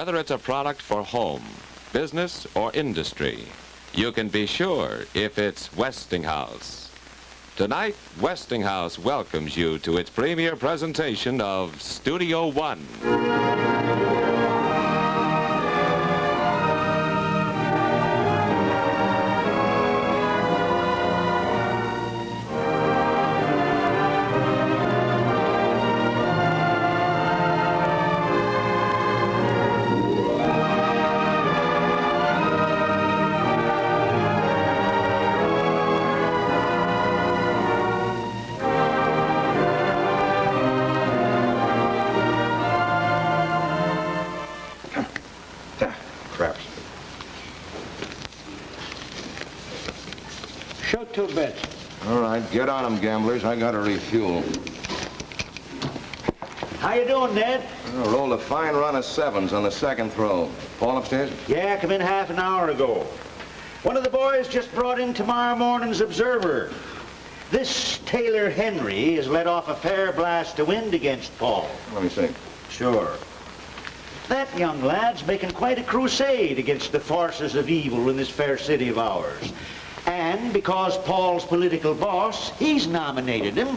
Whether it's a product for home, business, or industry, you can be sure if it's Westinghouse. Tonight, Westinghouse welcomes you to its premiere presentation of Studio One. Get on them, gamblers. I gotta refuel. How you doing, Ned? I rolled a fine run of sevens on the second throw. Paul upstairs? Yeah, come in half an hour ago. One of the boys just brought in tomorrow morning's Observer. This Taylor Henry has let off a fair blast of wind against Paul. Let me see. Sure. That young lad's making quite a crusade against the forces of evil in this fair city of ours. And because Paul's political boss, he's nominated him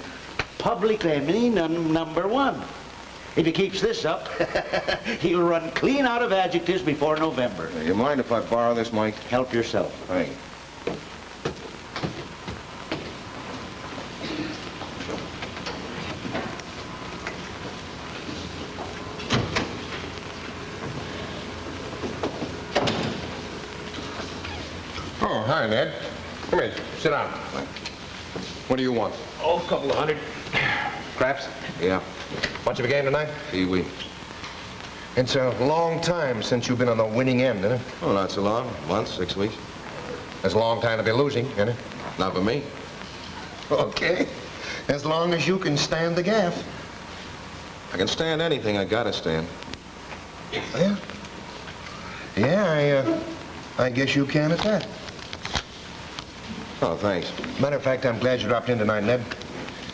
public enemy number one. If he keeps this up, he'll run clean out of adjectives before November. You mind if I borrow this, Mike? Help yourself. Thank you. Oh, hi, Ned. Come in. Sit down. What do you want? Oh, a couple of hundred. Craps? Yeah. Much of a game tonight? Pee-wee. It's a long time since you've been on the winning end, isn't it? Oh, not so long. A month, 6 weeks. That's a long time to be losing, isn't it? Not for me. Okay. As long as you can stand the gaff. I can stand anything. I gotta stand. Yeah? Yeah, I guess you can at that. Oh, thanks. Matter of fact, I'm glad you dropped in tonight, Ned.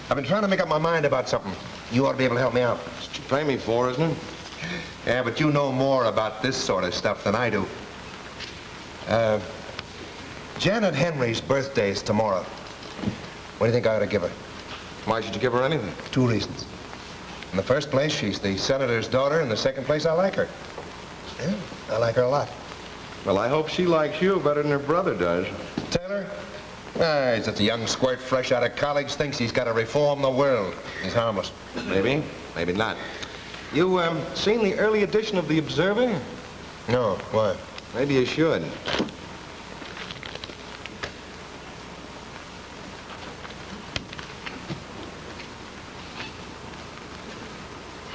I've been trying to make up my mind about something. You ought to be able to help me out. That's what you pay me for, isn't it? Yeah, but you know more about this sort of stuff than I do. Janet Henry's birthday's tomorrow. What do you think I ought to give her? Why should you give her anything? 2 reasons. In the first place, she's the senator's daughter. In the second place, I like her. Yeah, I like her a lot. Well, I hope she likes you better than her brother does. Taylor? He's just a young squirt fresh out of college, thinks he's got to reform the world. He's harmless. Maybe, maybe not. You, seen the early edition of The Observer? No, why? Maybe you should.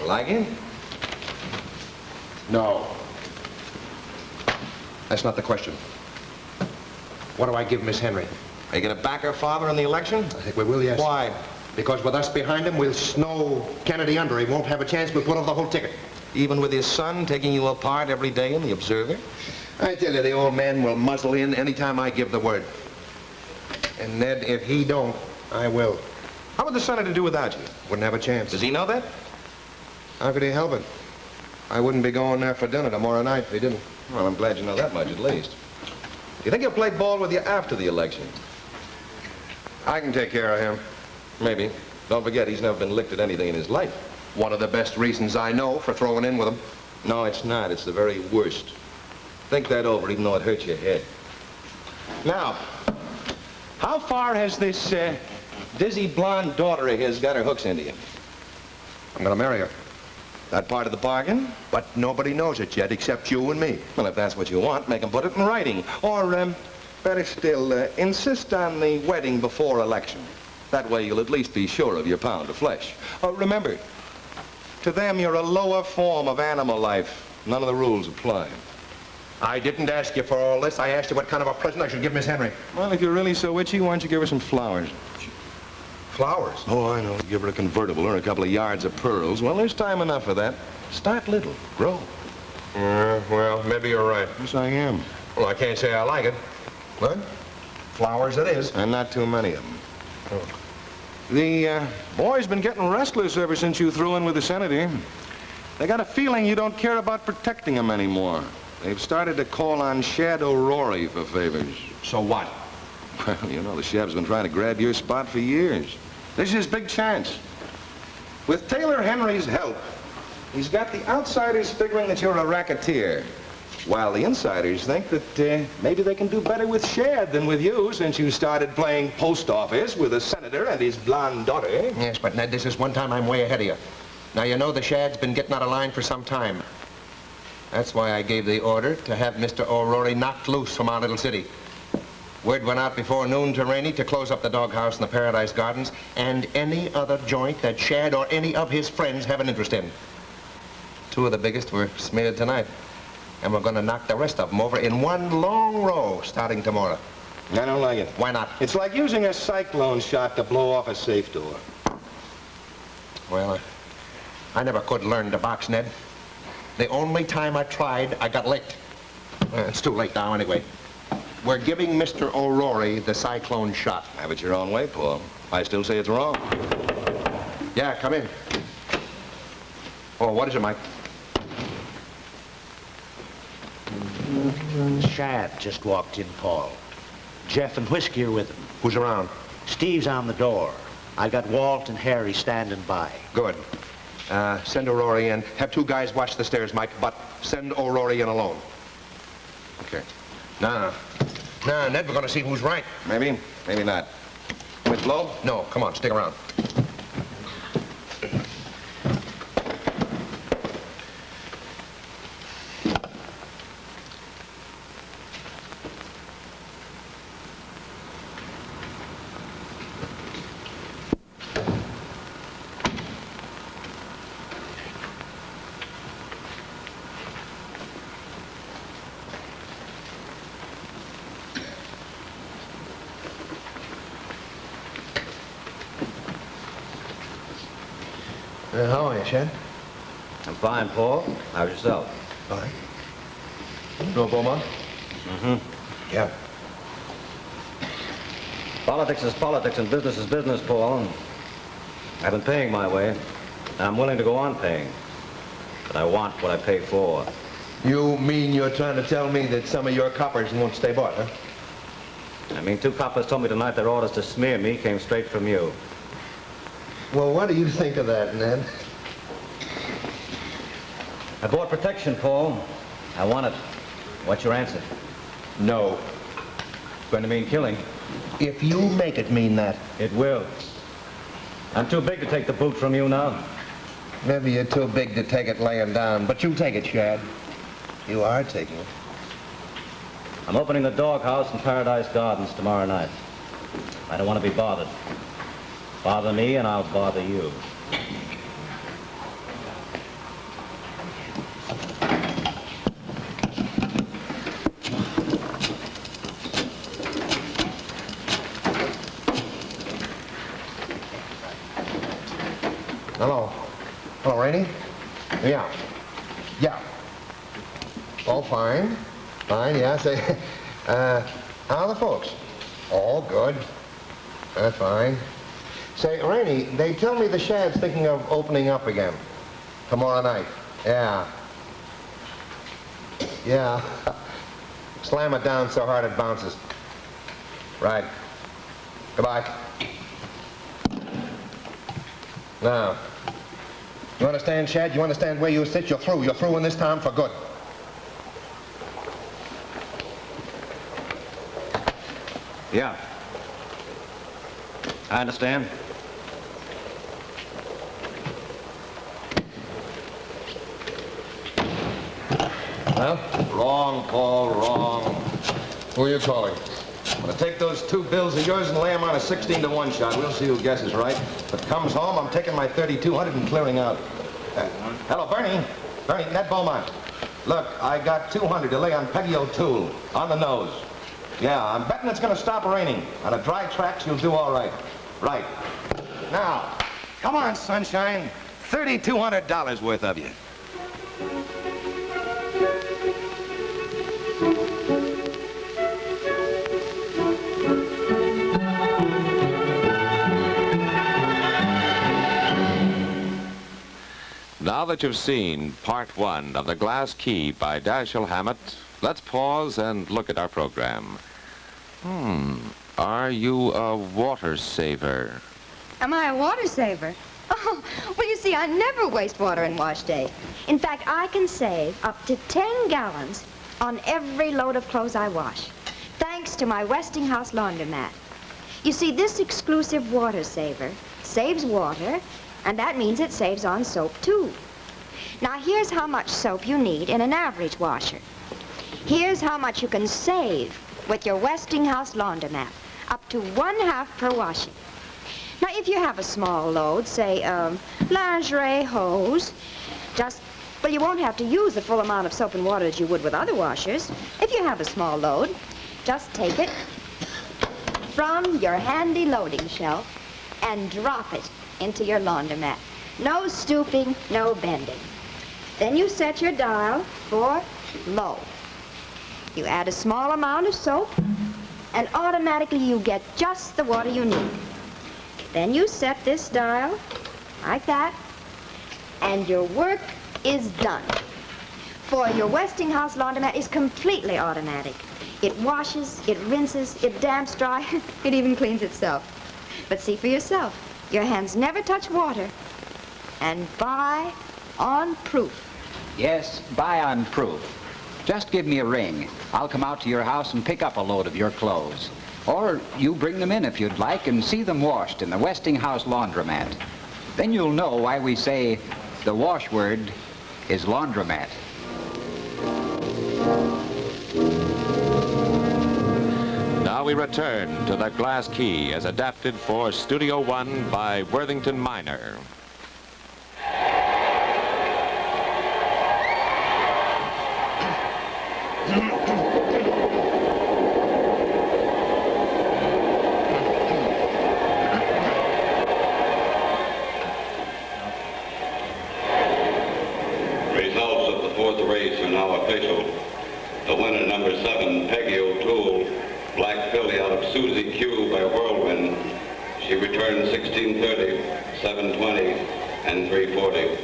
Like it? No. That's not the question. What do I give Miss Henry? Are you going to back her father in the election? I think we will, yes. Why? Because with us behind him, we'll snow Kennedy under. He won't have a chance. We'll put off the whole ticket. Even with his son taking you apart every day in The Observer? I tell you, the old man will muzzle in any time I give the word. And Ned, if he don't, I will. How would the senator do without you? Wouldn't have a chance. Does he know that? How could he help it? I wouldn't be going there for dinner tomorrow night if he didn't. Well, I'm glad you know that much, at least. Do you think he'll play ball with you after the election? I can take care of him. Maybe. Don't forget, he's never been licked at anything in his life. One of the best reasons I know for throwing in with him. No, it's not. It's the very worst. Think that over, even though it hurts your head. Now, how far has this dizzy blonde daughter of his got her hooks into you? I'm gonna marry her. That part of the bargain? But nobody knows it yet except you and me. Well, if that's what you want, make him put it in writing. Or, better still, insist on the wedding before election. That way you'll at least be sure of your pound of flesh. Remember, to them you're a lower form of animal life. None of the rules apply. I didn't ask you for all this. I asked you what kind of a present I should give Miss Henry. Well, if you're really so witchy, why don't you give her some flowers? Flowers? Oh, I know. Give her a convertible or a couple of yards of pearls. Well, there's time enough for that. Start little. Grow. Well, maybe you're right. Yes, I am. Well, I can't say I like it. But flowers it is. And not too many of them. Oh. The boy's been getting restless ever since you threw in with the senator. They got a feeling you don't care about protecting them anymore. They've started to call on Shad O'Rory for favors. So what? Well, you know, the Shab's been trying to grab your spot for years. This is his big chance. With Taylor Henry's help, he's got the outsiders figuring that you're a racketeer, while the insiders think that maybe they can do better with Shad than with you, since you started playing post office with a senator and his blonde daughter. Yes, but Ned, this is one time I'm way ahead of you. Now, you know the Shad's been getting out of line for some time. That's why I gave the order to have Mr. O'Rory knocked loose from our little city. Word went out before noon to Rainey to close up the doghouse in the Paradise Gardens and any other joint that Shad or any of his friends have an interest in. 2 of the biggest were smeared tonight. And we're going to knock the rest of them over in one long row starting tomorrow. I don't like it. Why not? It's like using a cyclone shot to blow off a safe door. Well, I never could learn to box, Ned. The only time I tried, I got licked. It's too late now anyway. We're giving Mr. O'Rory the cyclone shot. Have it your own way, Paul. I still say it's wrong. Yeah, come in. Oh, what is it, Mike? Shad just walked in, Paul. Jeff and Whiskey are with him. Who's around? Steve's on the door. I got Walt and Harry standing by. Good. Send O'Rory in. Have 2 guys watch the stairs, Mike, but send O'Rory in alone. Okay. No, Ned, we're going to see who's right. Maybe, maybe not. With Flo? No, come on, stick around. How are you, Shad? I'm fine, Paul. How's yourself? Fine. No Beaumont? Mm-hmm. Yeah. Politics is politics and business is business, Paul. I've been paying my way, and I'm willing to go on paying. But I want what I pay for. You mean you're trying to tell me that some of your coppers won't stay bought, huh? I mean, 2 coppers told me tonight their orders to smear me came straight from you. Well, what do you think of that, Ned? I bought protection, Paul. I want it. What's your answer? No. It's going to mean killing. If you make it mean that. It will. I'm too big to take the boot from you now. Maybe you're too big to take it laying down, but you take it, Shad. You are taking it. I'm opening the doghouse in Paradise Gardens tomorrow night. I don't want to be bothered. Bother me and I'll bother you. Hello. Hello, Rainey? Yeah. Yeah. Oh, fine. Fine, yeah. Say, how are the folks? All good. That's fine. Say, Rainey, they tell me the Shad's thinking of opening up again. Tomorrow night. Yeah. Yeah. Slam it down so hard it bounces. Right. Goodbye. Now, you understand, Shad? You understand where you sit? You're through. You're through in this town for good. Yeah. I understand. Well? Wrong, Paul, wrong. Who are you calling? I'm going to take those 2 bills of yours and lay them on a 16-to-1 shot. We'll see who guesses right. If it comes home, I'm taking my 3,200 and clearing out. Hello, Bernie. Bernie, Ned Beaumont. Look, I got 200 to lay on Peggy O'Toole, on the nose. Yeah, I'm betting it's going to stop raining. On a dry tracks, you'll do all right. Right. Now, come on, sunshine. $3,200 worth of you. Now the that you've seen part 1 of The Glass Key by Dashiell Hammett, let's pause and look at our program. Are you a water saver? Am I a water saver? Oh, well, you see, I never waste water in wash day. In fact, I can save up to 10 gallons on every load of clothes I wash, thanks to my Westinghouse laundromat. You see, this exclusive water saver saves water, and that means it saves on soap, too. Now, here's how much soap you need in an average washer. Here's how much you can save with your Westinghouse laundromat, up to 1/2 per washing. Now, if you have a small load, say, lingerie, hose, well, you won't have to use the full amount of soap and water that you would with other washers. If you have a small load, just take it from your handy loading shelf and drop it into your laundromat. No stooping, no bending. Then you set your dial for low. You add a small amount of soap, and automatically you get just the water you need. Then you set this dial like that, and your work is done. For your Westinghouse laundromat is completely automatic. It washes, it rinses, it damps dry, it even cleans itself. But see for yourself, your hands never touch water. And buy on proof. Yes, buy on proof. Just give me a ring. I'll come out to your house and pick up a load of your clothes. Or you bring them in if you'd like and see them washed in the Westinghouse laundromat. Then you'll know why we say the wash word is laundromat. Now we return to The Glass Key as adapted for Studio One by Worthington Minor. Results of the 4th race are now official. The winner, number 7, Peggy O'Toole, black filly out of Susie Q by Whirlwind. She returned 16:30, 7:20, and 3:40.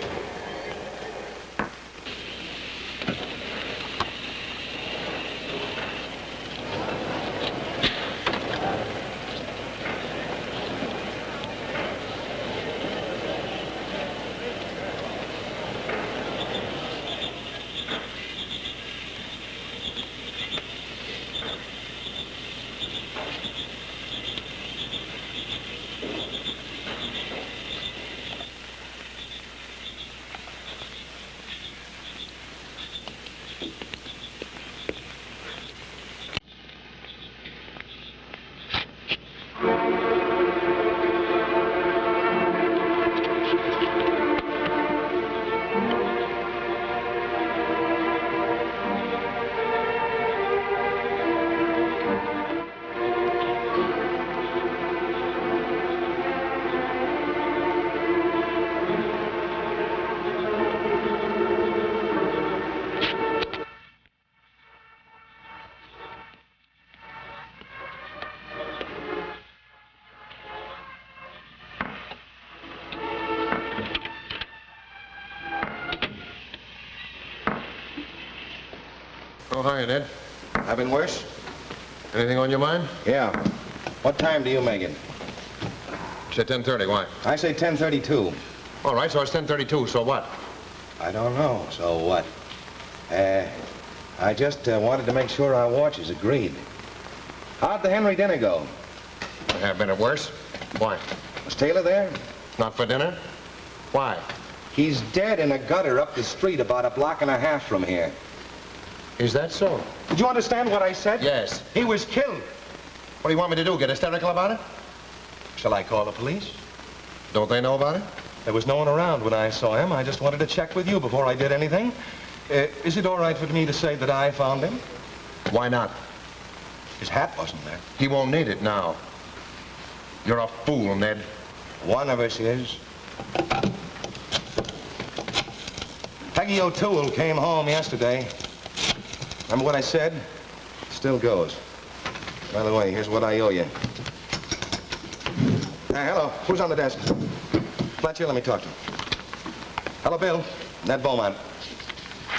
Oh, hiya, Ned. I've been worse? Anything on your mind? Yeah. What time do you make it? Say 10:30, why? I say 10:32. All right, so it's 10:32, so what? I don't know, so what? I just wanted to make sure our watches agreed. How'd the Henry dinner go? I have been at worse. Why? Was Taylor there? Not for dinner? Why? He's dead in a gutter up the street about a block and a half from here. Is that so? Did you understand what I said? Yes. He was killed. What do you want me to do, get hysterical about it? Shall I call the police? Don't they know about it? There was no one around when I saw him. I just wanted to check with you before I did anything. Is it all right for me to say that I found him? Why not? His hat wasn't there. He won't need it now. You're a fool, Ned. One of us is. Peggy O'Toole came home yesterday. Remember what I said? Still goes. By the way, here's what I owe you. Hello. Who's on the desk? Fletcher, let me talk to him. Hello, Bill. Ned Beaumont,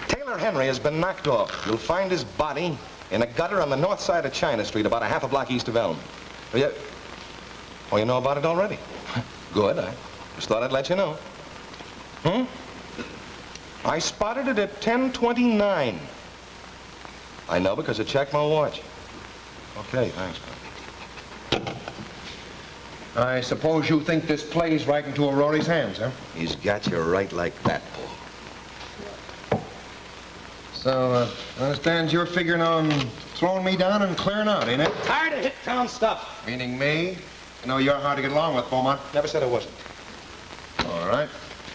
Taylor Henry has been knocked off. You'll find his body in a gutter on the north side of China Street, about a half a block east of Elm. Oh, you know about it already? Good. I just thought I'd let you know. I spotted it at 10:29. I know because I checked my watch. Okay, thanks. I suppose you think this plays right into Aurory's hands, huh? He's got you right like that, Paul. So, I understand you're figuring on throwing me down and clearing out, ain't it? Tired of hit-town stuff. Meaning me? You know you're hard to get along with, Beaumont. Never said I wasn't. All right.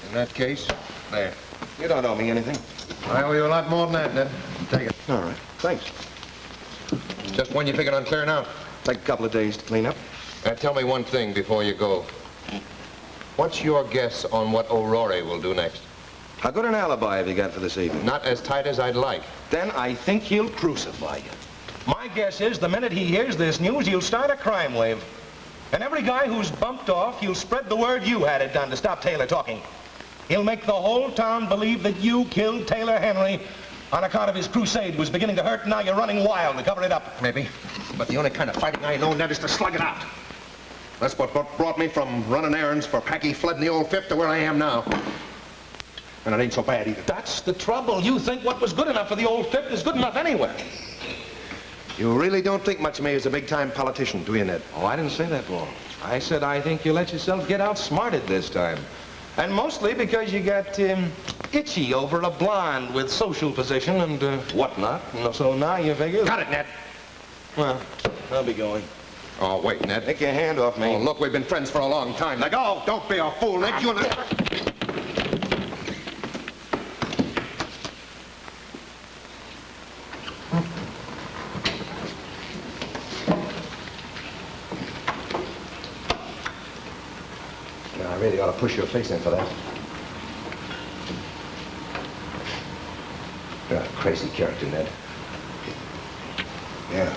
In that case, there. You don't owe me anything. I owe you a lot more than that, Ned. Take it. All right, thanks. Just when you figured on clearing out? Take a couple of days to clean up. Tell me one thing before you go. What's your guess on what O'Rory will do next? How good an alibi have you got for this evening? Not as tight as I'd like. Then I think he'll crucify you. My guess is the minute he hears this news, he'll start a crime wave. And every guy who's bumped off, he'll spread the word you had it done to stop Taylor talking. He'll make the whole town believe that you killed Taylor Henry on account of his crusade was beginning to hurt, and now you're running wild to cover it up. Maybe. But the only kind of fighting I know, Ned, is to slug it out. That's what brought me from running errands for Packy Flood in the old Fifth to where I am now. And it ain't so bad either. That's the trouble. You think what was good enough for the old Fifth is good enough anywhere. You really don't think much of me as a big-time politician, do you, Ned? Oh, I didn't say that, Paul. I said I think you let yourself get outsmarted this time. And mostly because you got itchy over a blonde with social position and whatnot. So now you figure... Got it, Ned. Well, I'll be going. Oh, wait, Ned. Take your hand off me. Oh, look, we've been friends for a long time. Now go! Don't be a fool, Ned. You and I really ought to push your face in for that. You're a crazy character, Ned. Yeah.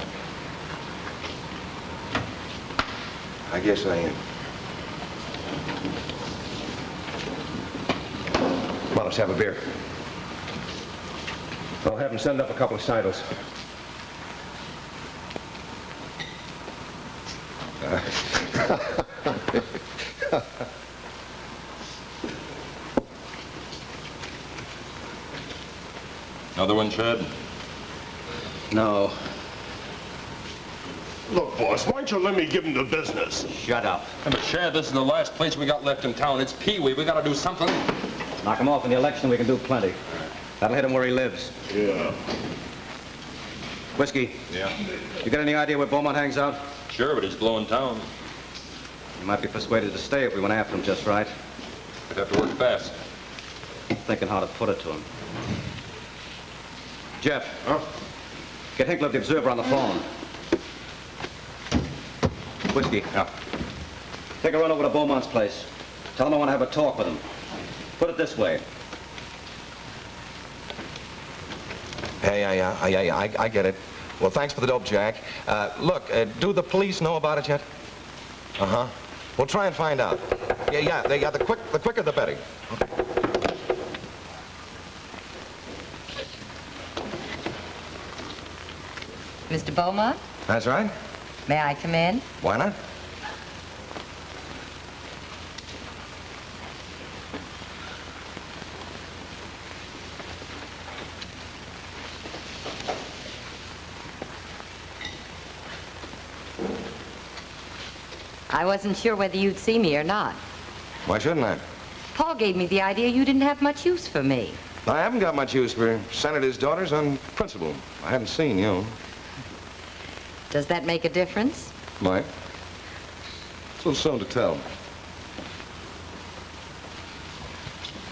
I guess I am. Come on, let's have a beer. I'll have him send up a couple of sidles. Another one, Chad? No. Look, boss, why don't you let me give him the business? Shut up. Hey, but Chad, this is the last place we got left in town. It's Pee-wee. We gotta do something. Knock him off in the election, we can do plenty. That'll hit him where he lives. Yeah. Whiskey. Yeah. You got any idea where Beaumont hangs out? Sure, but he's blowing town. You might be persuaded to stay if we went after him just right. We'd have to work fast. Thinking how to put it to him. Jeff. Huh? Get Hinkle of the Observer on the phone. Whiskey. Yeah. Take a run over to Beaumont's place. Tell him I want to have a talk with him. Put it this way. I get it. Well, thanks for the dope, Jack. Look, do the police know about it yet? Uh-huh. We'll try and find out. Yeah, the quicker the better. Okay. Mr. Beaumont? That's right. May I come in? Why not? I wasn't sure whether you'd see me or not. Why shouldn't I? Paul gave me the idea you didn't have much use for me. I haven't got much use for senators' daughters on principle. I haven't seen you. Does that make a difference? Might. It's a little soon to tell.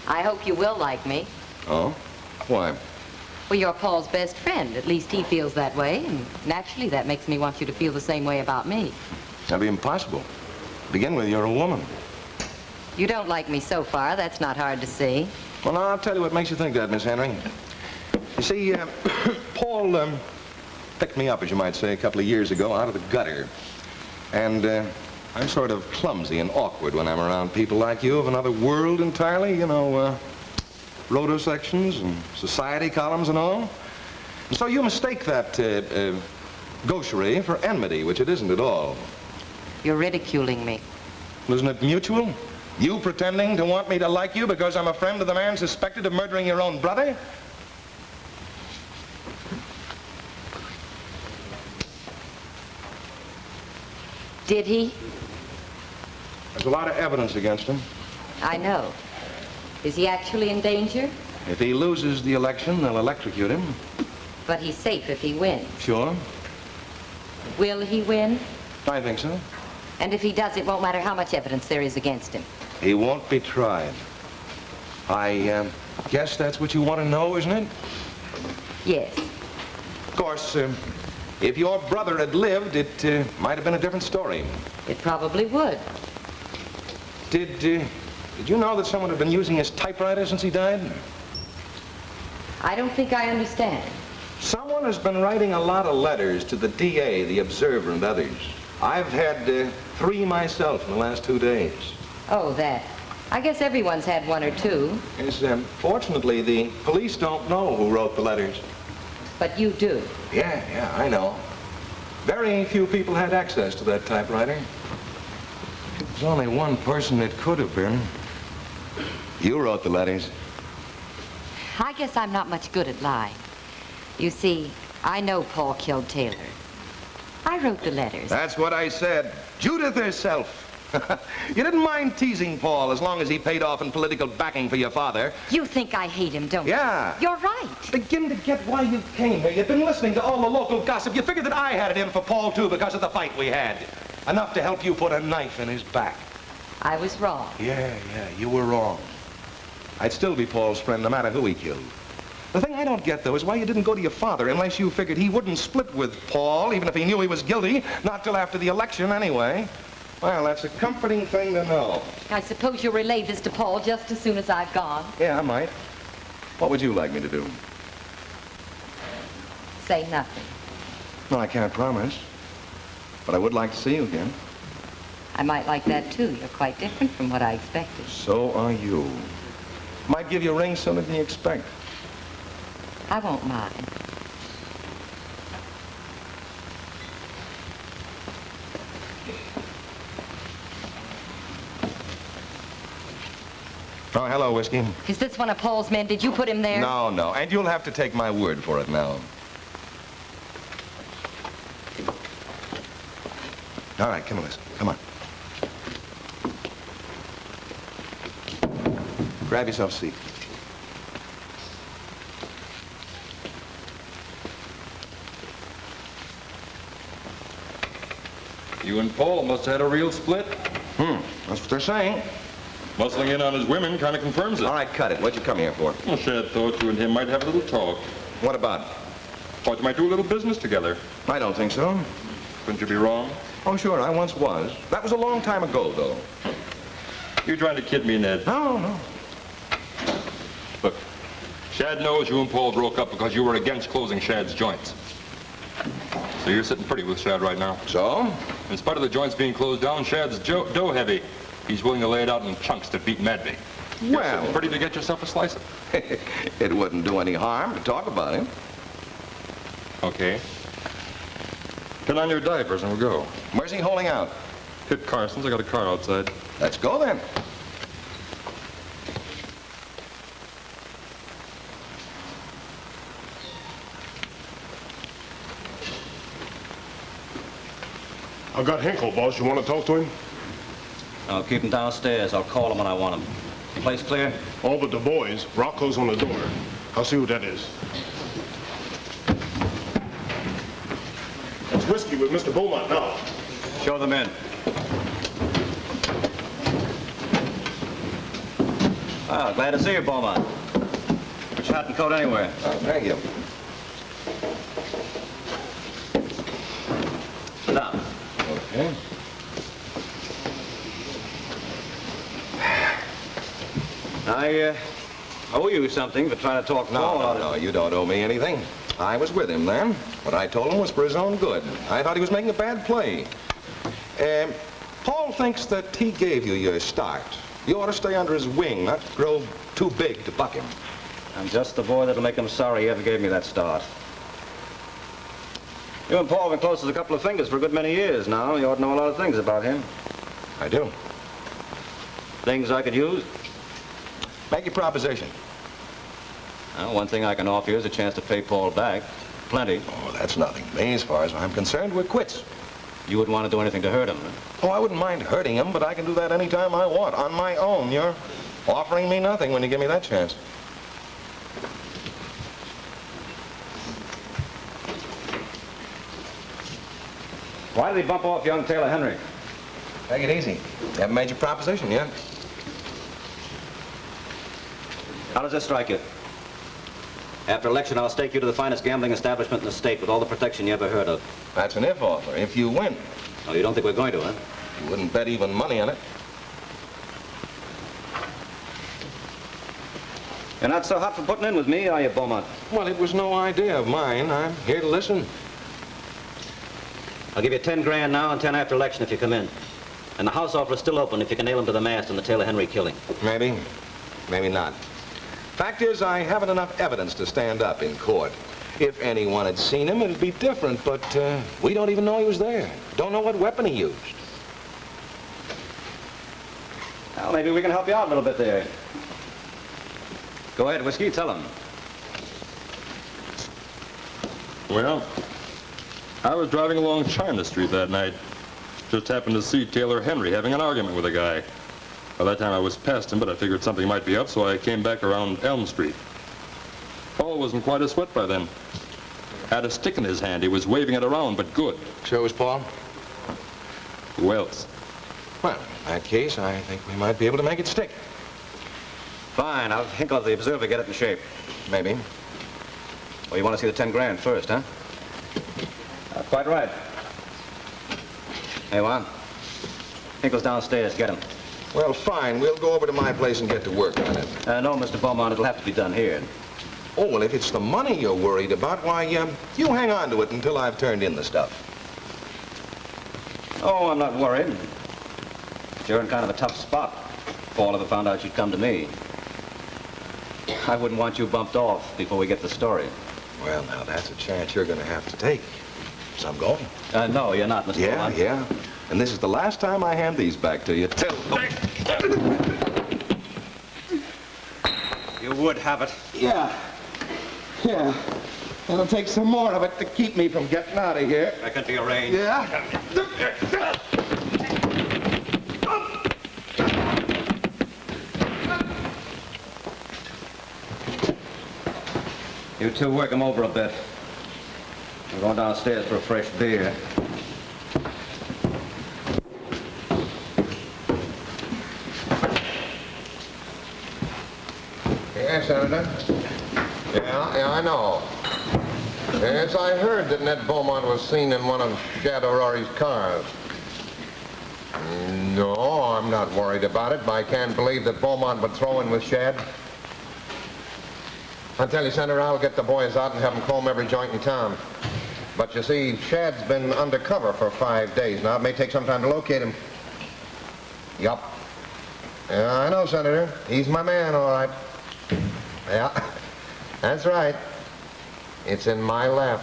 I hope you will like me. Oh? Why? Well, you're Paul's best friend. At least he feels that way, and naturally that makes me want you to feel the same way about me. That'd be impossible. To begin with, you're a woman. You don't like me so far. That's not hard to see. Well, now, I'll tell you what makes you think that, Miss Henry. You see, Paul picked me up, as you might say, a couple of years ago out of the gutter. And I'm sort of clumsy and awkward when I'm around people like you of another world entirely, you know. rhodo sections and society columns and all. And so you mistake that gaucherie for enmity, which it isn't at all. You're ridiculing me. Isn't it mutual? You pretending to want me to like you because I'm a friend of the man suspected of murdering your own brother? Did he? There's a lot of evidence against him. I know. Is he actually in danger? If he loses the election, they'll electrocute him. But he's safe if he wins. Sure. Will he win? I think so. And if he does, it won't matter how much evidence there is against him. He won't be tried. I guess that's what you want to know, isn't it? Yes. Of course, if your brother had lived, it might have been a different story. It probably would. Did you know that someone had been using his typewriter since he died? I don't think I understand. Someone has been writing a lot of letters to the DA, the Observer, and others. I've had 3 myself in the last 2 days. Oh, that. I guess everyone's had 1 or 2. Yes, fortunately, the police don't know who wrote the letters. But you do. Yeah, I know. Very few people had access to that typewriter. There's only one person it could have been. You wrote the letters. I guess I'm not much good at lying. You see, I know Paul killed Taylor. I wrote the letters. That's what I said. Judith herself. You didn't mind teasing Paul as long as he paid off in political backing for your father. You think I hate him, don't you? Yeah. You're right. Begin to get why you came here. You've been listening to all the local gossip. You figured that I had it in for Paul, too, because of the fight we had. Enough to help you put a knife in his back. I was wrong. Yeah, you were wrong. I'd still be Paul's friend no matter who he killed. The thing I don't get, though, is why you didn't go to your father unless you figured he wouldn't split with Paul, even if he knew he was guilty, not till after the election anyway. Well, that's a comforting thing to know. I suppose you'll relay this to Paul just as soon as I've gone. Yeah, I might. What would you like me to do? Say nothing. No, I can't promise. But I would like to see you again. I might like that, too. You're quite different from what I expected. So are you. Might give you a ring sooner than you expect. I won't mind. Oh, hello, Whiskey. Is this one of Paul's men? Did you put him there? No. And you'll have to take my word for it now. All right, come on, listen. Come on. Grab yourself a seat. You and Paul must have had a real split. That's what they're saying. Muscling in on his women kind of confirms it. All right, cut it. What'd you come here for? Well, Shad thought you and him might have a little talk. What about? Thought you might do a little business together. I don't think so. Couldn't you be wrong? Oh, sure, I once was. That was a long time ago, though. You're trying to kid me, Ned. No. Look, Shad knows you and Paul broke up because you were against closing Shad's joints. So you're sitting pretty with Shad right now. So? In spite of the joints being closed down, Shad's dough heavy. He's willing to lay it out in chunks to beat Madby. Well. You're sitting pretty to get yourself a slice of it. It wouldn't do any harm to talk about him. Okay. Put on your diapers and we'll go. Where's he holding out? Hit Carson's. I got a car outside. Let's go, then. I got Hinkle, boss. You want to talk to him? I'll keep him downstairs. I'll call him when I want him. Place clear? All but the boys. Rocco's on the door. I'll see who that is. It's Whiskey with Mr. Beaumont now. Show them in. Ah, glad to see you, Beaumont. Put your hat and coat anywhere. Oh, thank you. Sit down. Okay. I owe you something for trying to talk Paul. No, you don't owe me anything. I was with him then. What I told him was for his own good. I thought he was making a bad play. Paul thinks that he gave you your start. You ought to stay under his wing, not grow too big to buck him. I'm just the boy that'll make him sorry he ever gave me that start. You and Paul have been close as a couple of fingers for a good many years now. You ought to know a lot of things about him. I do. Things I could use? Make your proposition. Well, one thing I can offer you is a chance to pay Paul back. Plenty. Oh, that's nothing to me. As far as I'm concerned, we're quits. You wouldn't want to do anything to hurt him, huh? Oh, I wouldn't mind hurting him, but I can do that any time I want, on my own. You're offering me nothing when you give me that chance. Why did he bump off young Taylor Henry? Take it easy. You haven't made your proposition yet. How does this strike you? After election, I'll stake you to the finest gambling establishment in the state with all the protection you ever heard of. That's an if offer, if you win. Oh, you don't think we're going to, huh? You wouldn't bet even money on it. You're not so hot for putting in with me, are you, Beaumont? Well, it was no idea of mine. I'm here to listen. I'll give you 10 grand now and 10 after election if you come in. And the house offer is still open if you can nail him to the mast in the Taylor Henry killing. Maybe. Maybe not. Fact is, I haven't enough evidence to stand up in court. If anyone had seen him, it'd be different, but we don't even know he was there. Don't know what weapon he used. Well, maybe we can help you out a little bit there. Go ahead, Whiskey, tell him. Well, I was driving along China Street that night. Just happened to see Taylor Henry having an argument with a guy. By that time I was past him, but I figured something might be up, so I came back around Elm Street. Paul wasn't quite a sweat by then. Had a stick in his hand. He was waving it around, but good. Sure was Paul? Who else? Well, in that case, I think we might be able to make it stick. Fine, I'll hinkle up the Observer, get it in shape. Maybe. Well, you want to see the 10 grand first, huh? Quite right. Hey, Juan. Hinkle's downstairs. Get him. Well, fine. We'll go over to my place and get to work on it. No, Mr. Beaumont, it'll have to be done here. Oh, well, if it's the money you're worried about, why, you hang on to it until I've turned in the stuff. Oh, I'm not worried. You're in kind of a tough spot. If Paul ever found out you'd come to me. I wouldn't want you bumped off before we get the story. Well, now, that's a chance you're going to have to take. So I'm going. No, you're not, Mr. Beaumont. Yeah. And this is the last time I hand these back to you. You would have it. Yeah. It'll take some more of it to keep me from getting out of here. That can be arranged. Yeah? You two work him over a bit. I'm going downstairs for a fresh beer. Yes, Senator. Yeah, I know. Yes, I heard that Ned Beaumont was seen in one of Shad O'Rourke's cars. No, I'm not worried about it, but I can't believe that Beaumont would throw in with Shad. I tell you, Senator, I'll get the boys out and have them comb every joint in town. But you see, Shad's been undercover for 5 days now. It may take some time to locate him. Yup. Yeah, I know, Senator. He's my man, all right. Yeah, that's right. It's in my lap.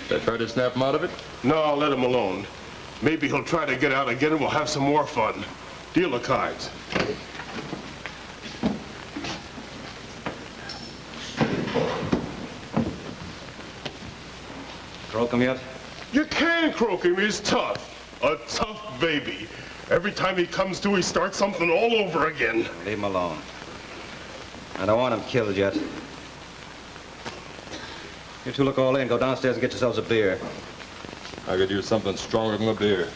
Did I try to snap him out of it? No, I'll let him alone. Maybe he'll try to get out again and we'll have some more fun. Deal of cards. Croak him yet? You can croak him. He's tough. A tough baby. Every time he comes to, he starts something all over again. Leave him alone. I don't want him killed yet. You two look all in. Go downstairs and get yourselves a beer. I could use something stronger than a beer.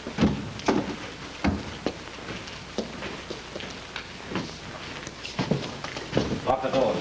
Lock the door.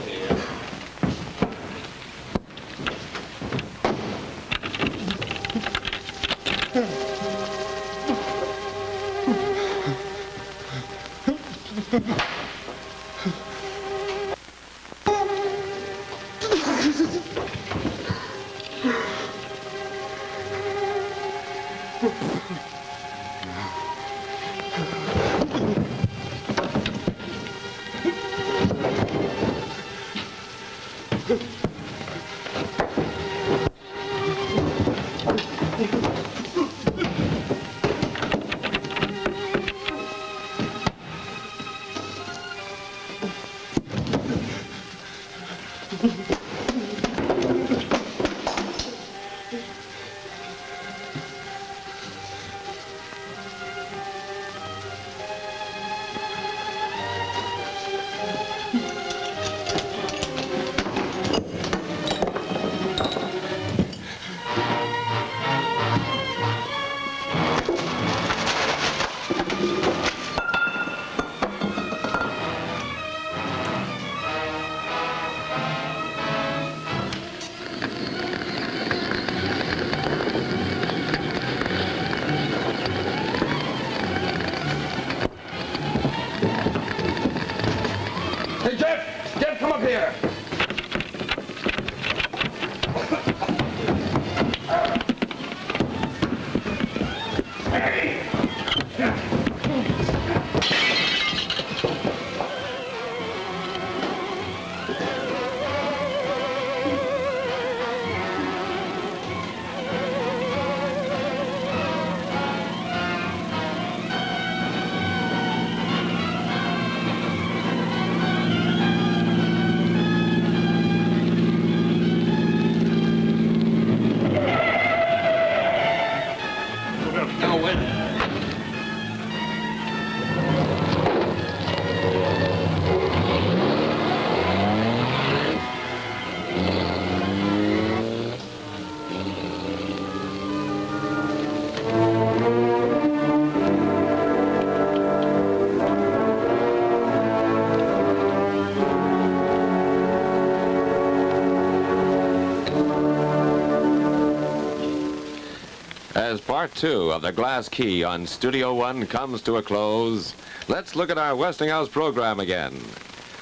As part 2 of the Glass Key on Studio One comes to a close, let's look at our Westinghouse program again.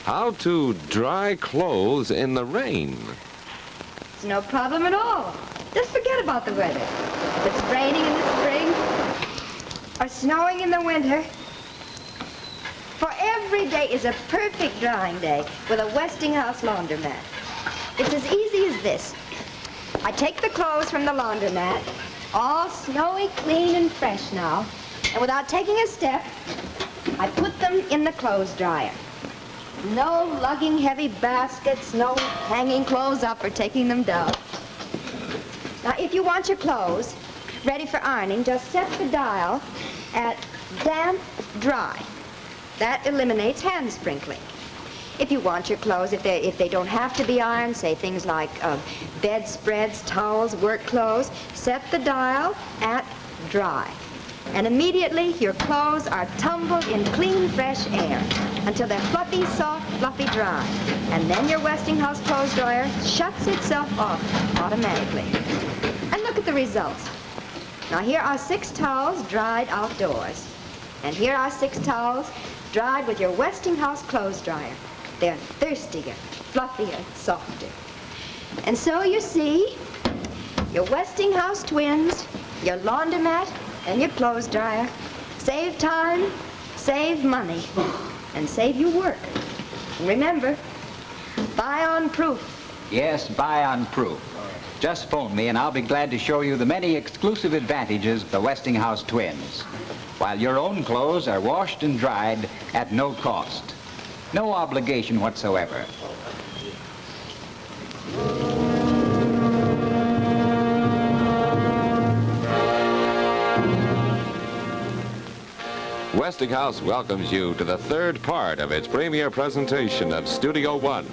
How to dry clothes in the rain. It's no problem at all. Just forget about the weather. If it's raining in the spring or snowing in the winter, for every day is a perfect drying day with a Westinghouse laundromat. It's as easy as this. I take the clothes from the laundromat, all snowy, clean, and fresh now, and without taking a step, I put them in the clothes dryer. No lugging heavy baskets, no hanging clothes up or taking them down. Now, if you want your clothes ready for ironing, just set the dial at damp, dry. That eliminates hand sprinkling. If you want your clothes, if they don't have to be ironed, say things like bedspreads, towels, work clothes, set the dial at dry. And immediately your clothes are tumbled in clean, fresh air until they're fluffy, soft, fluffy dry. And then your Westinghouse clothes dryer shuts itself off automatically. And look at the results. Now here are 6 towels dried outdoors. And here are 6 towels dried with your Westinghouse clothes dryer. They're thirstier, fluffier, softer. And so you see, your Westinghouse twins, your laundromat, and your clothes dryer save time, save money, and save you work. And remember, buy on proof. Yes, buy on proof. Just phone me and I'll be glad to show you the many exclusive advantages of the Westinghouse twins, while your own clothes are washed and dried at no cost. No obligation whatsoever. Westinghouse welcomes you to the 3rd part of its premiere presentation of Studio One.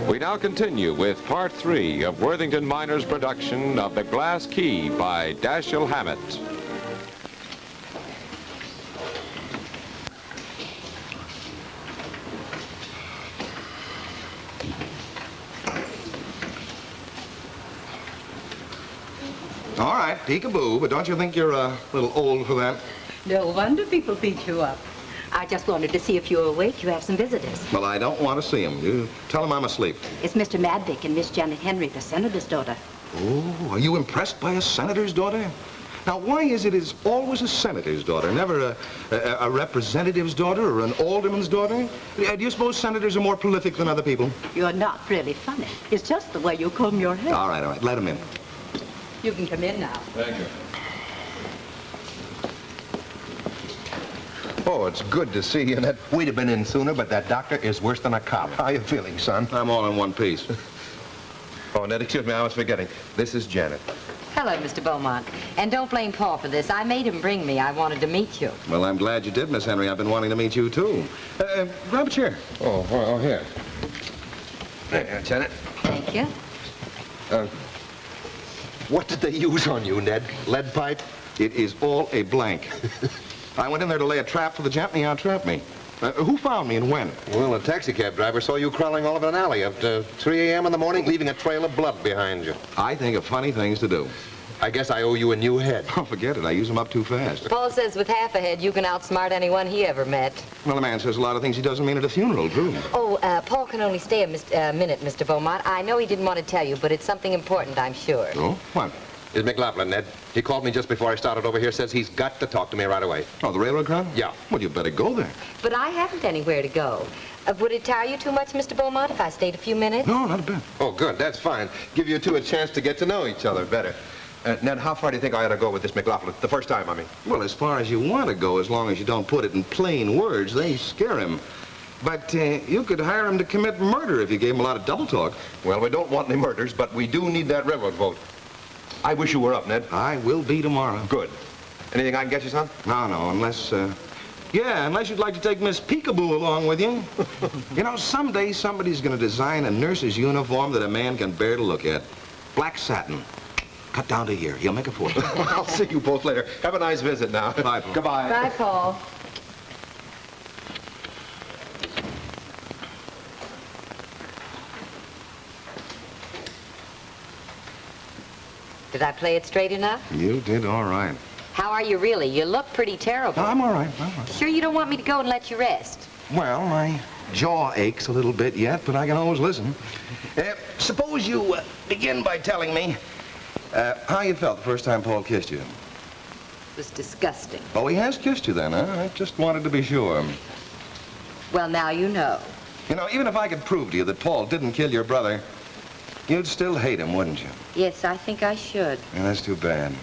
We now continue with part 3 of Worthington Minor's production of The Glass Key by Dashiell Hammett. All right, peekaboo, but don't you think you're a little old for that? No wonder people beat you up. I just wanted to see if you were awake. You have some visitors. Well, I don't want to see him. You tell him I'm asleep. It's Mr. Madvick and Miss Janet Henry, the senator's daughter. Oh, are you impressed by a senator's daughter? Now, why is it it's always a senator's daughter, never a representative's daughter or an alderman's daughter? Do you suppose senators are more prolific than other people? You're not really funny. It's just the way you comb your hair. All right. Let him in. You can come in now. Thank you. Oh, it's good to see you, Ned. We'd have been in sooner, but that doctor is worse than a cop. How you feeling, son? I'm all in one piece. Oh, Ned, excuse me, I was forgetting. This is Janet. Hello, Mr. Beaumont. And don't blame Paul for this. I made him bring me. I wanted to meet you. Well, I'm glad you did, Miss Henry. I've been wanting to meet you, too. Grab a chair. Oh, here. There, Janet. Thank you. What did they use on you, Ned? Lead pipe? It is all a blank. I went in there to lay a trap for the gent, and he out-trapped me. Who found me and when? Well, a taxi cab driver saw you crawling all over an alley at 3 a.m. in the morning, leaving a trail of blood behind you. I think of funny things to do. I guess I owe you a new head. Oh, forget it. I use them up too fast. Paul says with half a head, you can outsmart anyone he ever met. Well, the man says a lot of things he doesn't mean at a funeral, too. Oh, Paul can only stay a minute, Mr. Beaumont. I know he didn't want to tell you, but it's something important, I'm sure. Oh? What? It's McLaughlin, Ned. He called me just before I started over here, says he's got to talk to me right away. Oh, the railroad crowd? Yeah. Well, you better go there. But I haven't anywhere to go. Would it tire you too much, Mr. Beaumont, if I stayed a few minutes? No, not a bit. Oh, good. That's fine. Give you two a chance to get to know each other better. Ned, how far do you think I ought to go with this McLaughlin? The first time, I mean. Well, as far as you want to go, as long as you don't put it in plain words. They scare him. But you could hire him to commit murder if you gave him a lot of double talk. Well, we don't want any murders, but we do need that railroad vote. I wish you were up, Ned. I will be tomorrow. Good. Anything I can get you, son? No, unless, unless you'd like to take Miss Peekaboo along with you. You know, someday somebody's going to design a nurse's uniform that a man can bear to look at. Black satin. Cut down to here. He'll make a fortune. I'll see you both later. Have a nice visit now. Bye, Paul. Goodbye. Bye, Paul. Did I play it straight enough? You did all right. How are you really? You look pretty terrible. No, I'm all right. Sure you don't want me to go and let you rest? Well, my jaw aches a little bit yet, but I can always listen. Suppose you begin by telling me how you felt the first time Paul kissed you. It was disgusting. Oh, he has kissed you then, huh? I just wanted to be sure. Well, now you know. You know, even if I could prove to you that Paul didn't kill your brother, you'd still hate him, wouldn't you? Yes, I think I should. Yeah, that's too bad.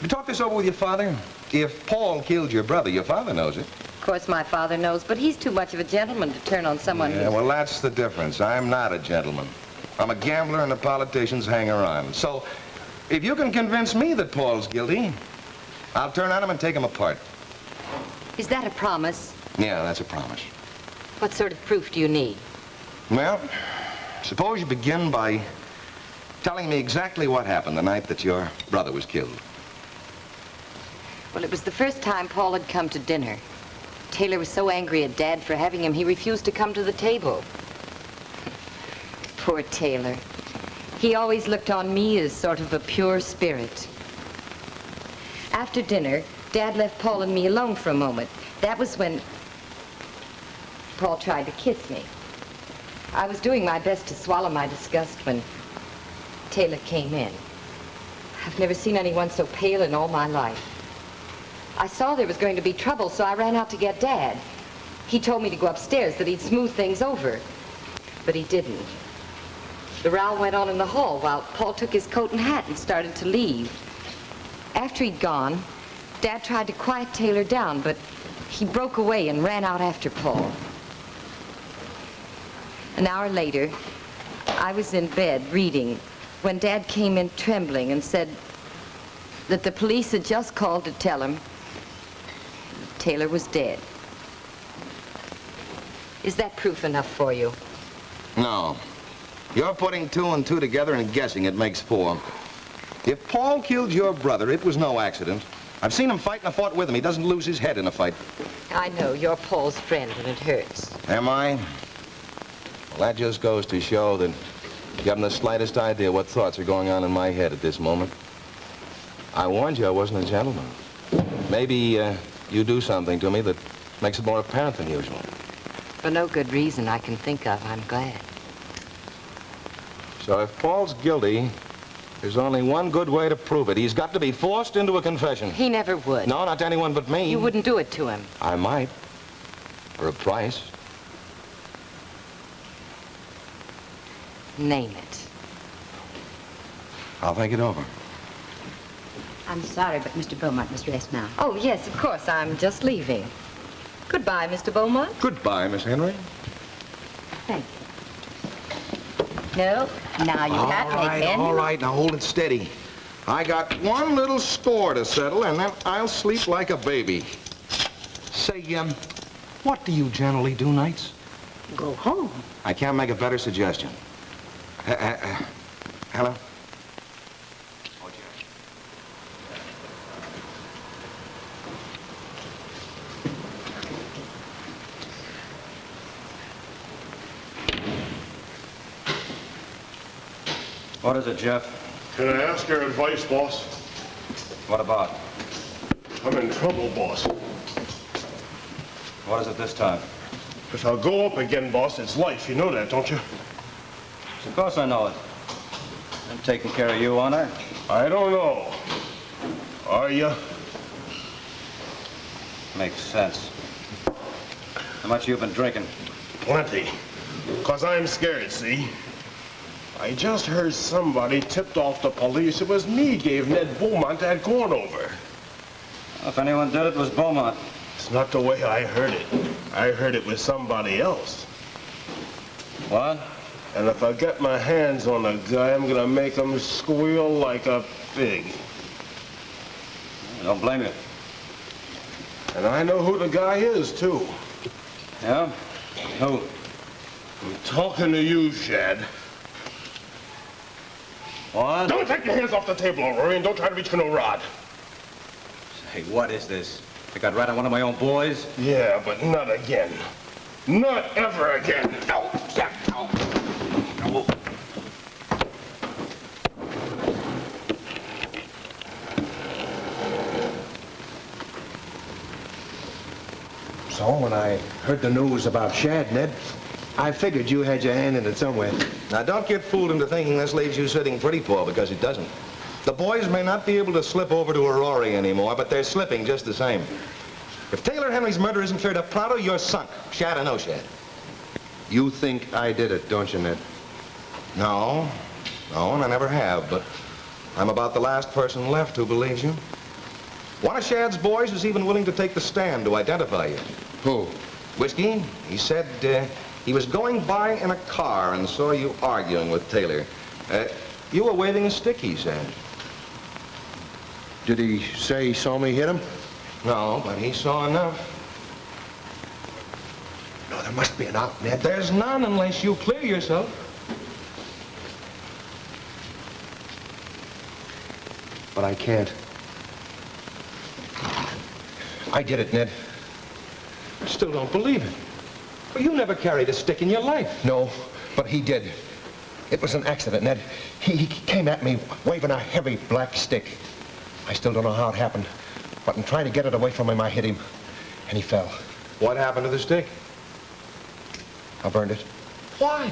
You talk this over with your father? If Paul killed your brother, your father knows it. Of course, my father knows, but he's too much of a gentleman to turn on someone Yeah, well, that's the difference. I'm not a gentleman. I'm a gambler and a politician's hanger-on. So, if you can convince me that Paul's guilty, I'll turn on him and take him apart. Is that a promise? Yeah, that's a promise. What sort of proof do you need? Well, suppose you begin by telling me exactly what happened the night that your brother was killed. Well, it was the first time Paul had come to dinner. Taylor was so angry at Dad for having him, he refused to come to the table. Poor Taylor. He always looked on me as sort of a pure spirit. After dinner, Dad left Paul and me alone for a moment. That was when Paul tried to kiss me. I was doing my best to swallow my disgust when Taylor came in. I've never seen anyone so pale in all my life. I saw there was going to be trouble, so I ran out to get Dad. He told me to go upstairs, that he'd smooth things over. But he didn't. The row went on in the hall while Paul took his coat and hat and started to leave. After he'd gone, Dad tried to quiet Taylor down, but he broke away and ran out after Paul. An hour later, I was in bed reading when Dad came in trembling and said that the police had just called to tell him Taylor was dead. Is that proof enough for you? No. You're putting two and two together and guessing it makes four. If Paul killed your brother, it was no accident. I've seen him fight and I fought with him. He doesn't lose his head in a fight. I know. You're Paul's friend and it hurts. Am I? Well, that just goes to show that you haven't the slightest idea what thoughts are going on in my head at this moment. I warned you I wasn't a gentleman. Maybe you do something to me that Makes it more apparent than usual. For no good reason I can think of, I'm glad. So if Paul's guilty, there's only one good way to prove it. He's got to be forced into a confession. He never would. No, not to anyone but me. You wouldn't do it to him. I might. For a price. Name it. I'll think it over. I'm sorry, but Mr. Beaumont must rest now. Oh, yes, of course. I'm just leaving. Goodbye, Mr. Beaumont. Goodbye, Miss Henry. Thank you. No, now you can't make it. All right, now hold it steady. I got one little score to settle, and then I'll sleep like a baby. Say, what do you generally do nights? Go home. I can't make a better suggestion. Hello? What is it, Jeff? Can I ask your advice, boss? What about? I'm in trouble, boss. What is it this time? If I'll go up again, boss, it's life. You know that, don't you? Of course I know it. I'm taking care of you, aren't I? I don't know. Are you? Makes sense. How much you been drinking? Plenty. 'Cause I'm scared, see? I just heard somebody tipped off the police it was me gave Ned Beaumont that corn over. If anyone did it, it was Beaumont. It's not the way I heard it. I heard it was somebody else. What? And if I get my hands on a guy, I'm gonna make him squeal like a pig. I don't blame you. And I know who the guy is, too. Yeah? Who? I'm talking to you, Shad. What? Don't take your hands off the table, Rory, and don't try to reach for no rod. Hey, what is this? I got rid of one of my own boys? Yeah, but not again. Not ever again. No, Jack, no. No. So when I heard the news about Shad, Ned, I figured you had your hand in it somewhere. Now, don't get fooled into thinking this leaves you sitting pretty, Paul, because it doesn't. The boys may not be able to slip over to Aurora anymore, but they're slipping just the same. If Taylor Henry's murder isn't cleared up pronto, you're sunk. Shad or no Shad. You think I did it, don't you, Ned? No, and I never have, but I'm about the last person left who believes you. One of Shad's boys is even willing to take the stand to identify you. Who? Whiskey, he said he was going by in a car and saw you arguing with Taylor. You were waving a stick, he said. Did he say he saw me hit him? No, but he saw enough. No, there must be an out, Ned. There's none unless you clear yourself. But I can't. I did it, Ned. Still don't believe it. Well, you never carried a stick in your life. No, but he did. It was an accident, Ned. He came at me waving a heavy black stick. I still don't know how it happened, but in trying to get it away from him, I hit him, and he fell. What happened to the stick? I burned it. Why?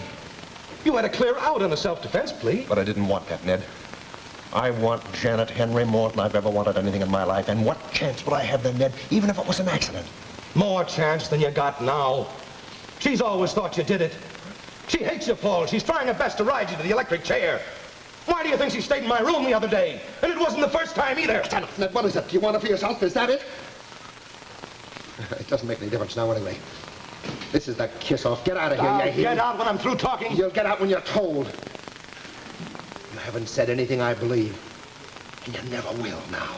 You had to clear out on a self-defense plea. But I didn't want that, Ned. I want Janet Henry more than I've ever wanted anything in my life. And what chance would I have then, Ned, even if it was an accident? More chance than you got now. She's always thought you did it. She hates you, Paul. She's trying her best to ride you to the electric chair. Why do you think she stayed in my room the other day? And it wasn't the first time either. Stand up, Ned. What is it? Do you want it for yourself? Is that it? It doesn't make any difference now anyway. This is the kiss-off. Get out of here, you hear? Get out when I'm through talking. You'll get out when you're told. You haven't said anything I believe, and you never will now.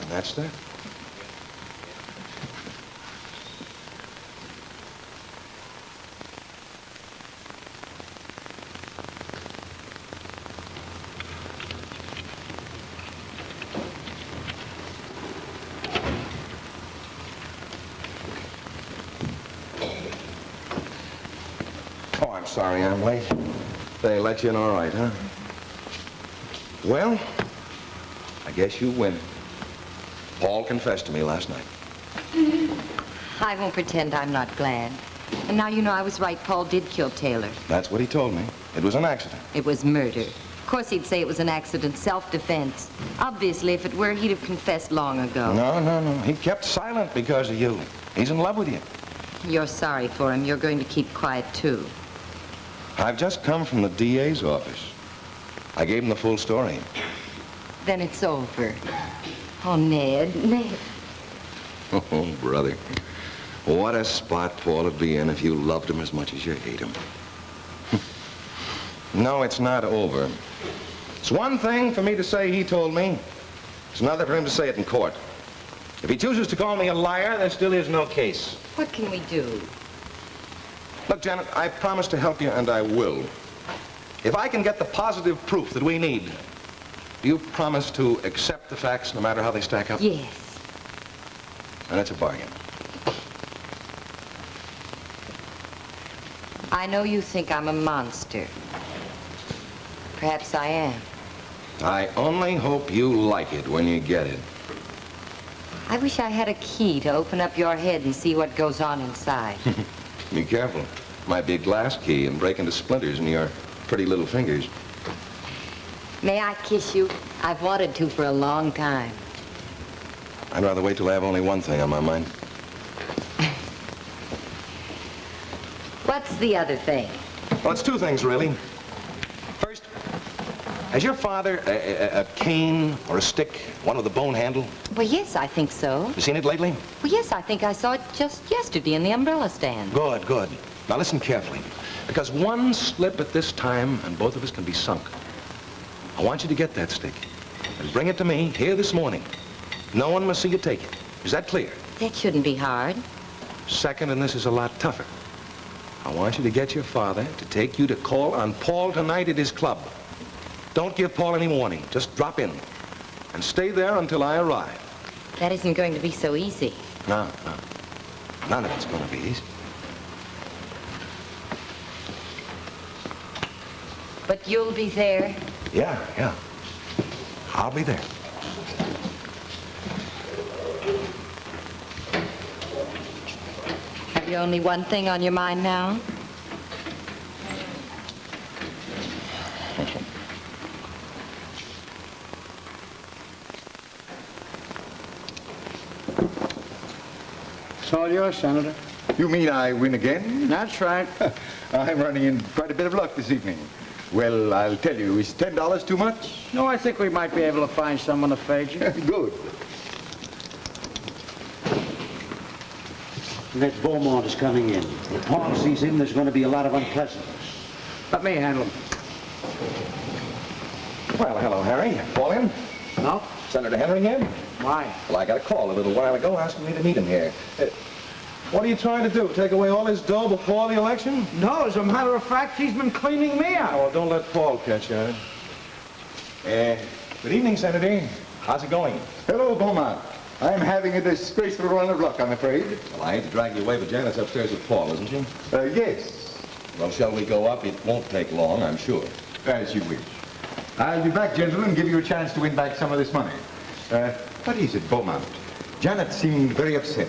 And that's that. Oh, I'm sorry I'm late. They let you in all right, huh? Well, I guess you win. Paul confessed to me last night. I won't pretend I'm not glad. And now you know I was right. Paul did kill Taylor. That's what he told me. It was an accident. It was murder. Of course he'd say it was an accident, self-defense. Obviously, if it were, he'd have confessed long ago. No. He kept silent because of you. He's in love with you. You're sorry for him. You're going to keep quiet, too. I've just come from the DA's office. I gave him the full story. Then it's over. Oh, Ned. Oh, brother. What a spot Paul would be in if you loved him as much as you hate him. No, it's not over. It's one thing for me to say he told me. It's another for him to say it in court. If he chooses to call me a liar, there still is no case. What can we do? Look, Janet, I promise to help you, and I will. If I can get the positive proof that we need, do you promise to accept the facts no matter how they stack up? Yes. And it's a bargain. I know you think I'm a monster. Perhaps I am. I only hope you like it when you get it. I wish I had a key to open up your head and see what goes on inside. Be careful. Might be a glass key and break into splinters in your pretty little fingers. May I kiss you? I've wanted to for a long time. I'd rather wait till I have only one thing on my mind. What's the other thing? Well, it's two things, really. First, has your father a cane or a stick, one with a bone handle? Well, yes, I think so. You seen it lately? Well, yes, I think I saw it just yesterday in the umbrella stand. Good, good. Now listen carefully, because one slip at this time and both of us can be sunk. I want you to get that stick and bring it to me here this morning. No one must see you take it. Is that clear? That shouldn't be hard. Second, and this is a lot tougher, I want you to get your father to take you to call on Paul tonight at his club. Don't give Paul any warning. Just drop in and stay there until I arrive. That isn't going to be so easy. No. None of it's going to be easy. But you'll be there? Yeah. I'll be there. Have you only one thing on your mind now? It's all yours, Senator. You mean I win again? That's right. I'm running in quite a bit of luck this evening. Well, I'll tell you, is $10 too much? No, I think we might be able to find someone to fade you. Good. Next Beaumont is coming in. If Paul sees him, there's going to be a lot of unpleasantness. Let me handle him. Well, hello, Harry. Paul in? No. Senator Henry here? Why? Well, I got a call a little while ago asking me to meet him here. What are you trying to do? Take away all his dough before the election? No, as a matter of fact, he's been cleaning me out. Oh, well, don't let Paul catch you. Good evening, Senator. How's it going? Hello, Beaumont. I'm having a disgraceful run of luck, I'm afraid. Well, I hate to drag you away, but Janet's upstairs with Paul, isn't she? Yes. Well, shall we go up? It won't take long, I'm sure. As you wish. I'll be back, gentlemen, and give you a chance to win back some of this money. What is it, Beaumont? Janet seemed very upset.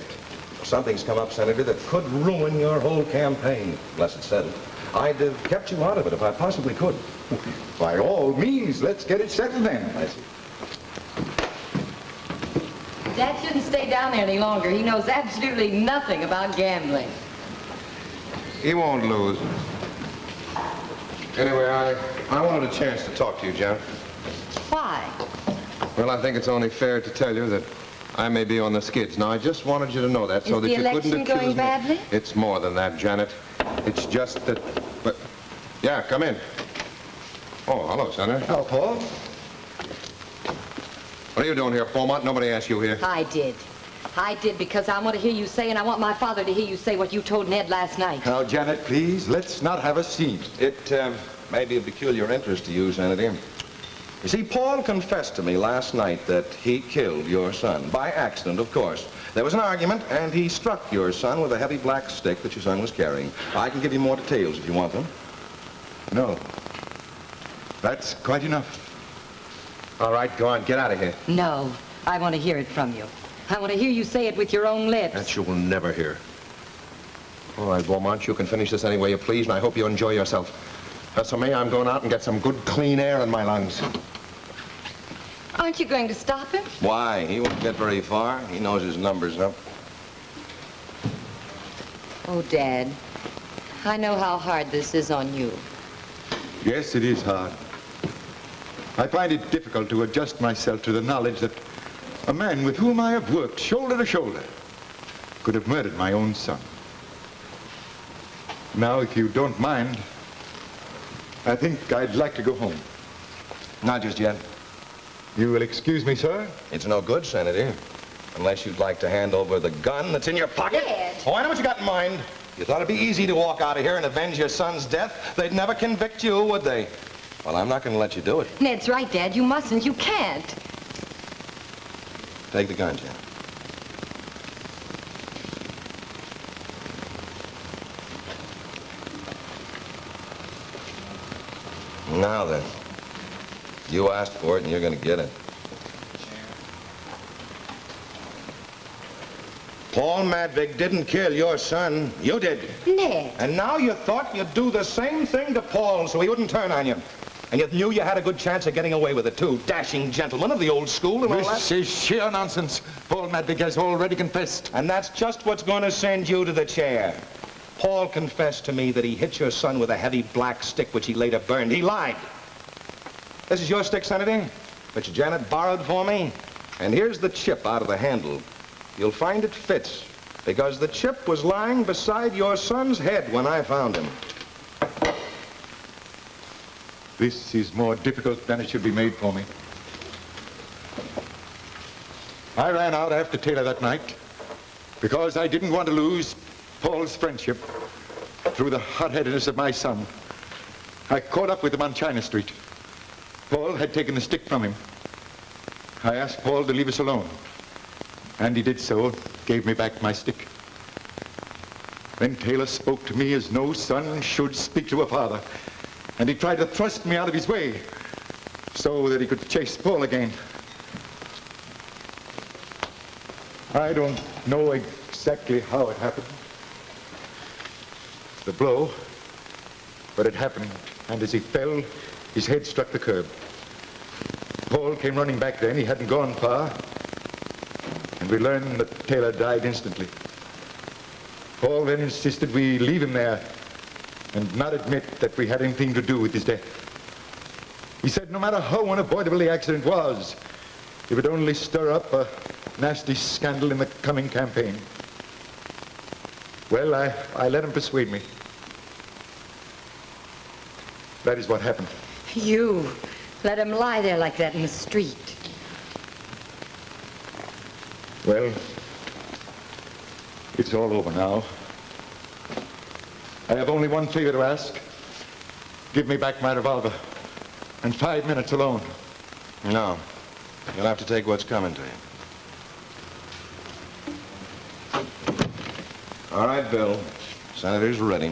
Something's come up, Senator, that could ruin your whole campaign. Blessed settled. I'd have kept you out of it if I possibly could. By all means, let's get it settled then. I see. Dad shouldn't stay down there any longer. He knows absolutely nothing about gambling. He won't lose. Anyway, I wanted a chance to talk to you, Janet. Why? Well, I think it's only fair to tell you that I may be on the skids. Now, I just wanted you to know that so that you couldn't accuse me. Is the election going badly? It's more than that, Janet. It's just that... But, yeah, come in. Oh, hello, Senator. Hello, Paul. What are you doing here, Beaumont? Nobody asked you here. I did. I did because I want to hear you say, and I want my father to hear you say what you told Ned last night. Now, Janet, please, let's not have a scene. It may be of peculiar interest to you, Senator. You see, Paul confessed to me last night that he killed your son. By accident, of course. There was an argument, and he struck your son with a heavy black stick that your son was carrying. I can give you more details if you want them. No. That's quite enough. All right, go on. Get out of here. No, I want to hear it from you. I want to hear you say it with your own lips. That you will never hear. All right, Beaumont, you can finish this any way you please, and I hope you enjoy yourself. As for me, I'm going out and get some good, clean air in my lungs. Aren't you going to stop him? Why? He won't get very far. He knows his numbers up. Oh, Dad, I know how hard this is on you. Yes, it is hard. I find it difficult to adjust myself to the knowledge that a man with whom I have worked shoulder to shoulder could have murdered my own son. Now, if you don't mind, I think I'd like to go home. Not just yet. You will excuse me, sir? It's no good, Senator. Unless you'd like to hand over the gun that's in your pocket. Dad. Oh, I know what you got in mind. You thought it'd be easy to walk out of here and avenge your son's death? They'd never convict you, would they? Well, I'm not going to let you do it. Ned's right, Dad. You mustn't. You can't. Take the gun, Jen. Now then, you asked for it and you're going to get it. Paul Madvig didn't kill your son. You did. Ned. And now you thought you'd do the same thing to Paul so he wouldn't turn on you. And you knew you had a good chance of getting away with it, too. Dashing gentleman of the old school and all that. This is sheer nonsense. Paul Madvig has already confessed. And that's just what's going to send you to the chair. Paul confessed to me that he hit your son with a heavy black stick which he later burned. He lied. This is your stick, Senator, which Janet borrowed for me. And here's the chip out of the handle. You'll find it fits, because the chip was lying beside your son's head when I found him. This is more difficult than it should be made for me. I ran out after Taylor that night because I didn't want to lose Paul's friendship through the hot-headedness of my son. I caught up with him on China Street. Paul had taken the stick from him. I asked Paul to leave us alone, and he did so, gave me back my stick. Then Taylor spoke to me as no son should speak to a father, and he tried to thrust me out of his way so that he could chase Paul again. I don't know exactly how it happened, the blow, but it happened, and as he fell, his head struck the curb. Paul came running back then. He hadn't gone far, and we learned that Taylor died instantly. Paul then insisted we leave him there and not admit that we had anything to do with his death. He said no matter how unavoidable the accident was, it would only stir up a nasty scandal in the coming campaign. Well, I let him persuade me. That is what happened. You let him lie there like that in the street. Well, it's all over now. I have only one favor to ask. Give me back my revolver. And 5 minutes alone. No. You'll have to take what's coming to you. All right, Bill. Senator's ready.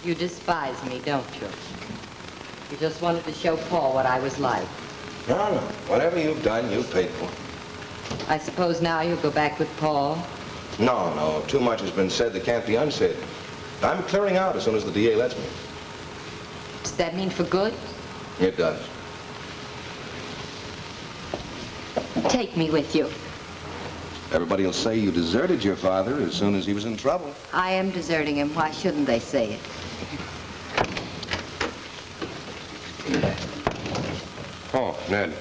You despise me, don't you? You just wanted to show Paul what I was like. No. Whatever you've done, you've paid for. I suppose now you'll go back with Paul? No. Too much has been said that can't be unsaid. I'm clearing out as soon as the DA lets me. Does that mean for good? It does. Take me with you. Everybody will say you deserted your father as soon as he was in trouble. I am deserting him. Why shouldn't they say it? Oh, Ned.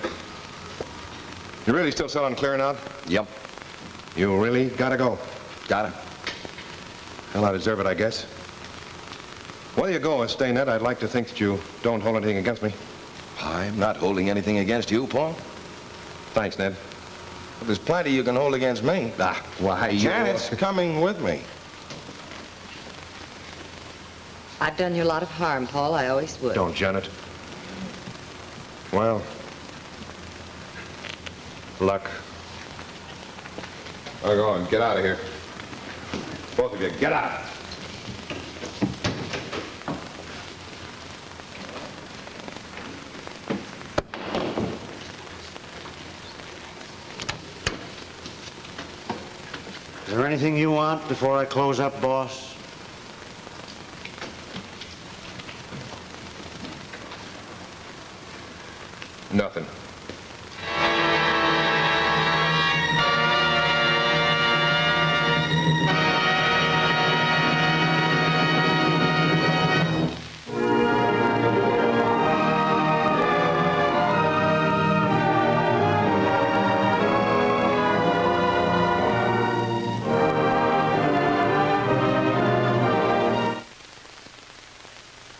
You really still selling clearing out? Yep. You really gotta go? Gotta. Well, I deserve it, I guess. Whether you go or stay, Ned, I'd like to think that you don't hold anything against me. I'm not holding anything against you, Paul. Thanks, Ned. But there's plenty you can hold against me. Why, Janet's coming with me. I've done you a lot of harm, Paul. I always would. Don't, Janet. Well, luck. Now go on, get out of here. Both of you, get out. Is there anything you want before I close up, boss? Nothing.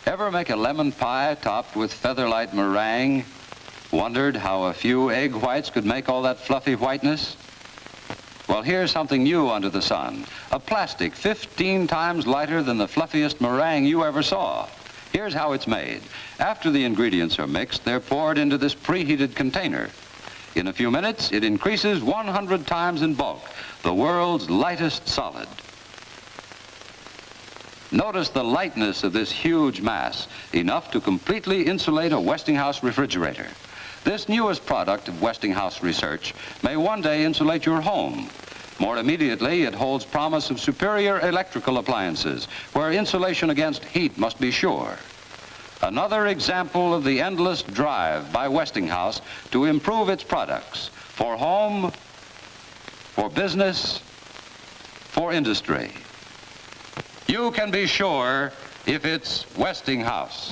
Ever make a lemon pie topped with featherlight meringue? Wondered how a few egg whites could make all that fluffy whiteness? Well, here's something new under the sun. A plastic 15 times lighter than the fluffiest meringue you ever saw. Here's how it's made. After the ingredients are mixed, they're poured into this preheated container. In a few minutes, it increases 100 times in bulk, the world's lightest solid. Notice the lightness of this huge mass, enough to completely insulate a Westinghouse refrigerator. This newest product of Westinghouse research may one day insulate your home. More immediately, it holds promise of superior electrical appliances, where insulation against heat must be sure. Another example of the endless drive by Westinghouse to improve its products for home, for business, for industry. You can be sure if it's Westinghouse.